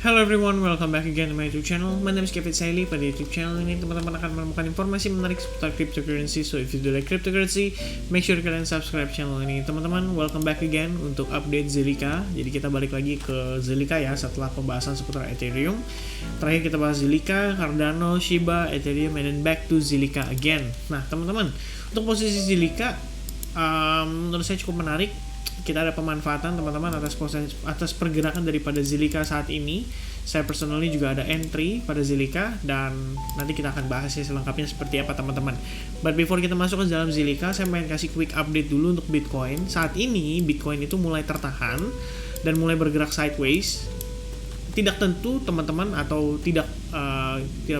Hello everyone, welcome back again to my YouTube channel. My name is Kevin Saili. Pada YouTube channel ini teman-teman akan menemukan informasi menarik seputar cryptocurrency. So if you do like cryptocurrency, make sure kalian subscribe channel ini. Teman-teman, welcome back again untuk update Zilliqa. Jadi kita balik lagi ke Zilliqa ya setelah pembahasan seputar Ethereum. Terakhir kita bahas Zilliqa, Cardano, Shiba, Ethereum, and then back to Zilliqa again. Nah teman-teman, untuk posisi Zilliqa menurut saya cukup menarik. Kita ada pemanfaatan teman-teman atas pergerakan daripada Zilliqa saat ini. Saya personally juga ada entry pada Zilliqa dan nanti kita akan bahas ya selengkapnya seperti apa teman-teman. But before kita masuk ke dalam Zilliqa, saya pengen kasih quick update dulu untuk Bitcoin. Saat ini Bitcoin itu mulai tertahan dan mulai bergerak sideways. Tidak tentu teman-teman atau tidak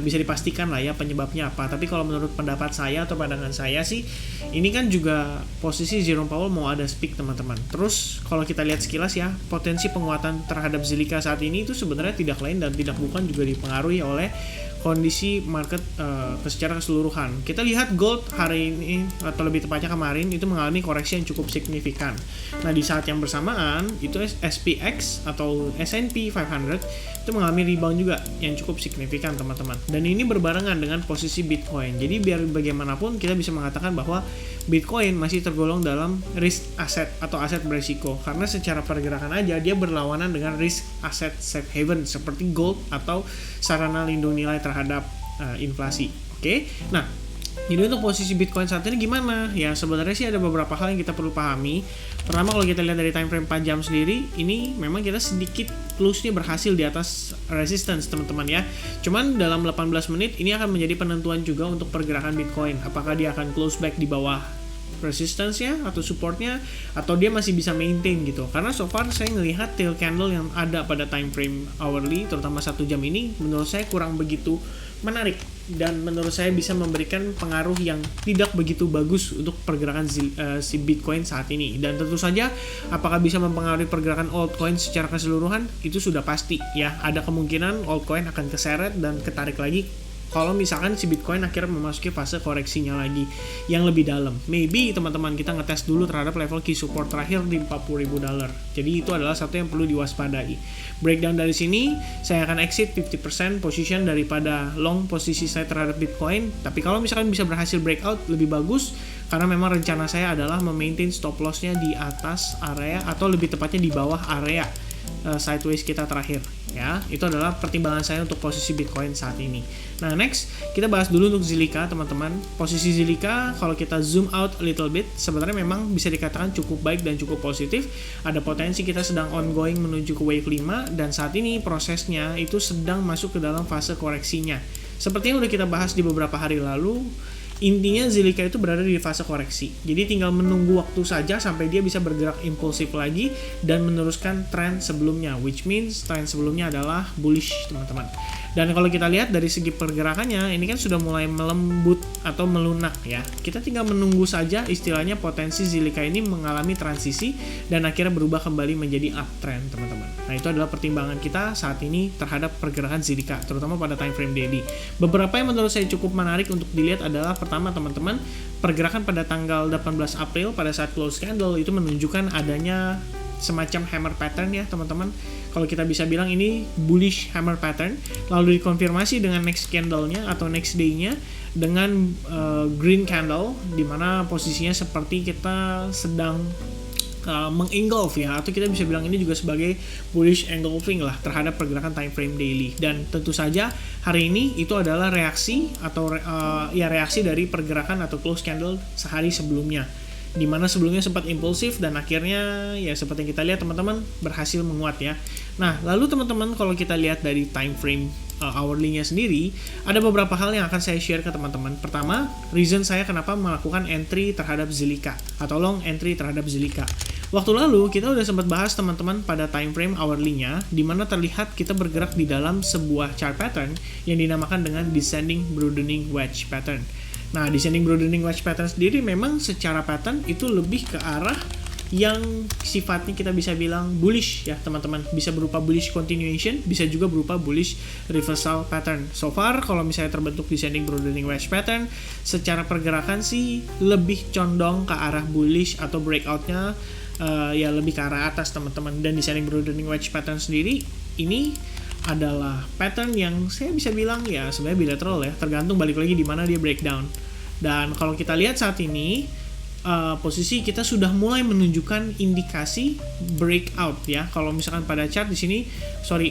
bisa dipastikan lah ya penyebabnya apa. Tapi kalau menurut pendapat saya atau pandangan saya sih, ini kan juga posisi Jerome Powell mau ada speak teman-teman. Terus kalau kita lihat sekilas ya, potensi penguatan terhadap Zilliqa saat ini itu sebenarnya tidak lain dan tidak bukan juga dipengaruhi oleh kondisi market secara keseluruhan. Kita lihat gold hari ini atau lebih tepatnya kemarin itu mengalami koreksi yang cukup signifikan. Nah di saat yang bersamaan itu SPX atau S&P 500 itu mengalami rebound juga yang cukup signifikan teman-teman. Dan ini berbarengan dengan posisi Bitcoin. Jadi biar bagaimanapun kita bisa mengatakan bahwa Bitcoin masih tergolong dalam risk asset atau aset beresiko karena secara pergerakan aja dia berlawanan dengan risk asset safe haven seperti gold atau sarana lindung nilai terhadap inflasi. Oke. Nah, jadi untuk posisi Bitcoin saat ini gimana? Ya sebenarnya sih ada beberapa hal yang kita perlu pahami. Pertama kalau kita lihat dari time frame 4 jam sendiri, ini memang kita sedikit plusnya berhasil di atas resistance teman-teman ya. Cuman dalam 18 menit ini akan menjadi penentuan juga untuk pergerakan Bitcoin. Apakah dia akan close back di bawah resistance-nya atau supportnya atau dia masih bisa maintain gitu. Karena so far saya ngelihat tail candle yang ada pada time frame hourly terutama 1 jam ini menurut saya kurang begitu menarik dan menurut saya bisa memberikan pengaruh yang tidak begitu bagus untuk pergerakan si Bitcoin saat ini. Dan tentu saja apakah bisa mempengaruhi pergerakan altcoin secara keseluruhan itu sudah pasti ya. Ada kemungkinan altcoin akan keseret dan ketarik lagi kalau misalkan si Bitcoin akhirnya memasuki fase koreksinya lagi yang lebih dalam. Maybe teman-teman kita ngetes dulu terhadap level key support terakhir di $40.000. Jadi itu adalah satu yang perlu diwaspadai. Breakdown dari sini, saya akan exit 50% position daripada long posisi saya terhadap Bitcoin. Tapi kalau misalkan bisa berhasil breakout lebih bagus karena memang rencana saya adalah memaintain stop loss-nya di atas area atau lebih tepatnya di bawah area sideways kita terakhir ya. Itu adalah pertimbangan saya untuk posisi Bitcoin saat ini. Nah next kita bahas dulu untuk Zilliqa teman-teman. Posisi Zilliqa kalau kita zoom out a little bit sebenarnya memang bisa dikatakan cukup baik dan cukup positif. Ada potensi kita sedang ongoing menuju ke wave 5 dan saat ini prosesnya itu sedang masuk ke dalam fase koreksinya. Seperti yang udah kita bahas di beberapa hari lalu, intinya Zilliqa itu berada di fase koreksi. Jadi tinggal menunggu waktu saja sampai dia bisa bergerak impulsif lagi dan meneruskan tren sebelumnya, which means tren sebelumnya adalah bullish teman-teman. Dan kalau kita lihat dari segi pergerakannya, ini kan sudah mulai melembut atau melunak ya. Kita tinggal menunggu saja istilahnya potensi Zilliqa ini mengalami transisi dan akhirnya berubah kembali menjadi uptrend teman-teman. Nah itu adalah pertimbangan kita saat ini terhadap pergerakan Zilliqa, terutama pada time frame daily. Beberapa yang menurut saya cukup menarik untuk dilihat adalah pertama teman-teman, pergerakan pada tanggal 18 April pada saat close candle itu menunjukkan adanya semacam hammer pattern ya teman-teman. Kalau kita bisa bilang ini bullish hammer pattern, lalu dikonfirmasi dengan next candle-nya atau next day-nya dengan green candle, dimana posisinya seperti kita sedang mengengulf ya, atau kita bisa bilang ini juga sebagai bullish engulfing lah terhadap pergerakan time frame daily. Dan tentu saja hari ini itu adalah reaksi atau reaksi dari pergerakan atau close candle sehari sebelumnya, dimana sebelumnya sempat impulsif dan akhirnya ya seperti yang kita lihat teman-teman berhasil menguat ya. Nah lalu teman-teman kalau kita lihat dari time frame hourly-nya sendiri, ada beberapa hal yang akan saya share ke teman-teman. Pertama, reason saya kenapa melakukan entry terhadap Zilliqa atau long entry terhadap Zilliqa. Waktu lalu kita udah sempat bahas teman-teman pada time frame hourly-nya, dimana terlihat kita bergerak di dalam sebuah chart pattern yang dinamakan dengan descending broadening wedge pattern. Nah, descending broadening wedge pattern sendiri memang secara pattern itu lebih ke arah yang sifatnya kita bisa bilang bullish ya teman-teman. Bisa berupa bullish continuation, bisa juga berupa bullish reversal pattern. So far kalau misalnya terbentuk descending broadening wedge pattern, secara pergerakan sih lebih condong ke arah bullish atau breakoutnya ya lebih ke arah atas teman-teman. Dan descending broadening wedge pattern sendiri ini adalah pattern yang saya bisa bilang ya sebenarnya bilateral ya, tergantung balik lagi di mana dia breakdown. Dan kalau kita lihat saat ini posisi kita sudah mulai menunjukkan indikasi breakout ya. Kalau misalkan pada chart di sini,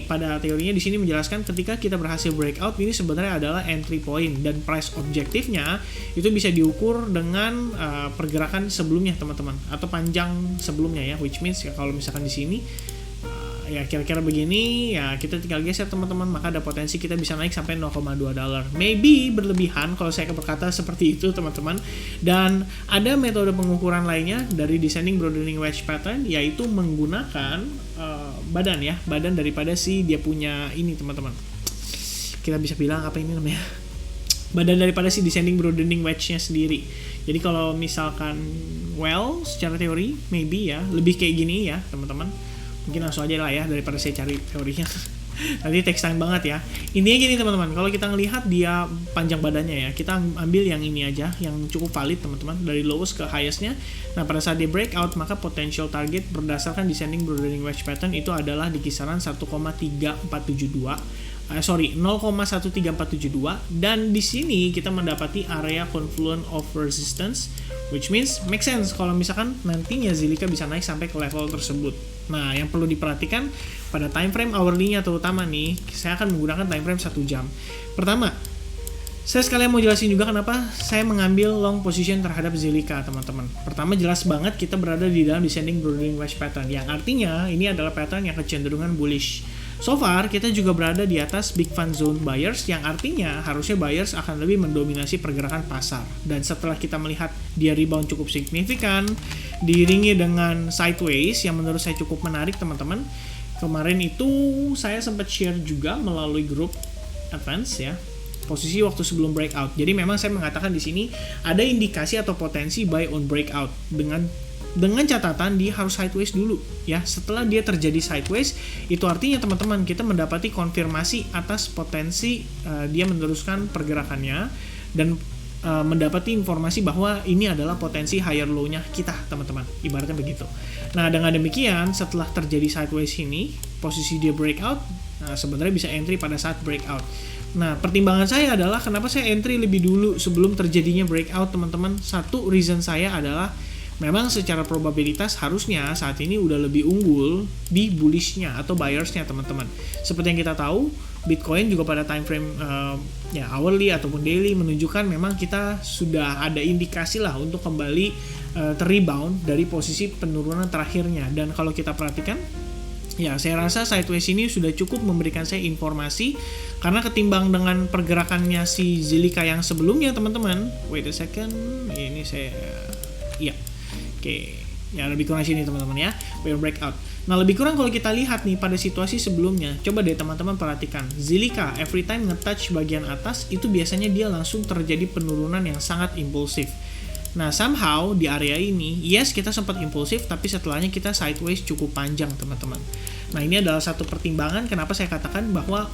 pada teorinya di sini menjelaskan ketika kita berhasil breakout ini sebenarnya adalah entry point dan price objektifnya itu bisa diukur dengan pergerakan sebelumnya teman-teman atau panjang sebelumnya ya, which means ya kalau misalkan di sini ya kira-kira begini ya kita tinggal geser teman-teman, maka ada potensi kita bisa naik sampai $0,2. Maybe berlebihan kalau saya berkata seperti itu teman-teman. Dan ada metode pengukuran lainnya dari descending broadening wedge pattern, yaitu menggunakan badan daripada si dia punya ini teman-teman. Kita bisa bilang apa ini namanya? Badan daripada si descending broadening wedge-nya sendiri. Jadi kalau misalkan secara teori maybe ya lebih kayak gini ya teman-teman. Mungkin langsung aja lah ya daripada saya cari teorinya. Nanti text time banget ya. Intinya gini teman-teman, kalau kita ngelihat dia panjang badannya ya, kita ambil yang ini aja yang cukup valid teman-teman, dari lowest ke highest-nya. Nah pada saat dia breakout, maka potential target berdasarkan descending broadening wedge pattern itu adalah di kisaran 0,1342, dan di sini kita mendapati area confluence of resistance, which means make sense kalau misalkan nantinya Zilliqa bisa naik sampai ke level tersebut. Nah, yang perlu diperhatikan pada time frame hourly-nya terutama nih, saya akan menggunakan time frame 1 jam. Pertama, saya sekalian mau jelasin juga kenapa saya mengambil long position terhadap Zilliqa, teman-teman. Pertama, jelas banget kita berada di dalam descending broadening wedge pattern, yang artinya ini adalah pattern yang kecenderungan bullish. So far, kita juga berada di atas big fund zone buyers, yang artinya harusnya buyers akan lebih mendominasi pergerakan pasar. Dan setelah kita melihat dia rebound cukup signifikan, diiringi dengan sideways yang menurut saya cukup menarik teman-teman. Kemarin itu saya sempat share juga melalui grup advance ya, posisi waktu sebelum breakout. Jadi memang saya mengatakan di sini ada indikasi atau potensi buy on breakout dengan catatan dia harus sideways dulu ya. Setelah dia terjadi sideways, itu artinya teman-teman kita mendapati konfirmasi atas potensi dia meneruskan pergerakannya dan mendapati informasi bahwa ini adalah potensi higher low-nya kita teman-teman, ibaratnya begitu. Nah dengan demikian setelah terjadi sideways ini, posisi dia breakout, sebenarnya bisa entry pada saat breakout. Nah pertimbangan saya adalah kenapa saya entry lebih dulu sebelum terjadinya breakout teman-teman. Satu reason saya adalah memang secara probabilitas harusnya saat ini udah lebih unggul di bullish-nya atau buyers-nya teman-teman. Seperti yang kita tahu, Bitcoin juga pada time frame hourly ataupun daily menunjukkan memang kita sudah ada indikasi lah untuk kembali terrebound dari posisi penurunan terakhirnya. Dan kalau kita perhatikan, ya saya rasa sideways ini sudah cukup memberikan saya informasi, karena ketimbang dengan pergerakannya si Zilliqa yang sebelumnya teman-teman. Wait a second, ini saya Oke, ya lebih kurang sini teman-teman ya, breakout. Nah lebih kurang kalau kita lihat nih pada situasi sebelumnya, coba deh teman-teman perhatikan, Zilliqa every time nge-touch bagian atas itu biasanya dia langsung terjadi penurunan yang sangat impulsif. Nah somehow di area ini, yes kita sempat impulsif, tapi setelahnya kita sideways cukup panjang teman-teman. Nah ini adalah satu pertimbangan kenapa saya katakan bahwa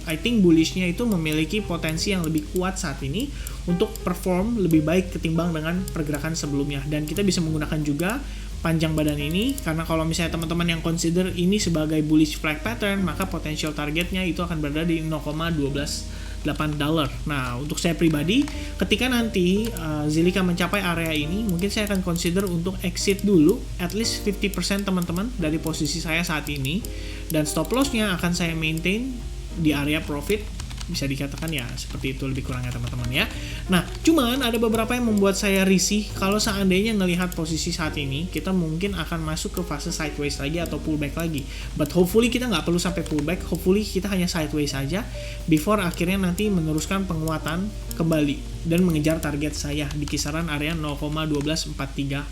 I think bullish-nya itu memiliki potensi yang lebih kuat saat ini untuk perform lebih baik ketimbang dengan pergerakan sebelumnya. Dan kita bisa menggunakan juga panjang badan ini, karena kalau misalnya teman-teman yang consider ini sebagai bullish flag pattern, maka potential targetnya itu akan berada di $0,128. Nah untuk saya pribadi, ketika nanti Zilliqa mencapai area ini, mungkin saya akan consider untuk exit dulu at least 50% teman-teman dari posisi saya saat ini, dan stop loss-nya akan saya maintain di area profit. Bisa dikatakan ya seperti itu lebih kurangnya teman-teman ya. Nah cuman ada beberapa yang membuat saya risih kalau seandainya ngelihat posisi saat ini kita mungkin akan masuk ke fase sideways lagi atau pullback lagi. But hopefully kita nggak perlu sampai pullback, hopefully kita hanya sideways saja before akhirnya nanti meneruskan penguatan kembali dan mengejar target saya di kisaran area $0,1243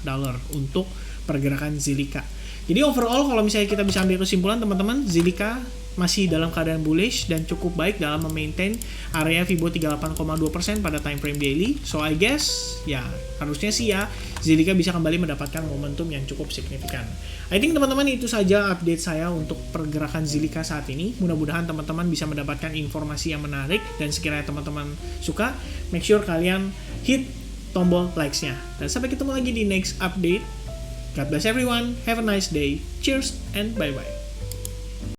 untuk pergerakan Zilliqa. Jadi overall kalau misalnya kita bisa ambil kesimpulan teman-teman, Zilliqa masih dalam keadaan bullish dan cukup baik dalam memaintain area Fibo 38,2% pada time frame daily. So I guess ya harusnya sih ya Zilliqa bisa kembali mendapatkan momentum yang cukup signifikan. I think teman-teman itu saja update saya untuk pergerakan Zilliqa saat ini. Mudah-mudahan teman-teman bisa mendapatkan informasi yang menarik, dan sekiranya teman-teman suka, make sure kalian hit tombol likes-nya. Dan sampai ketemu lagi di next update. God bless everyone, have a nice day, cheers and bye-bye.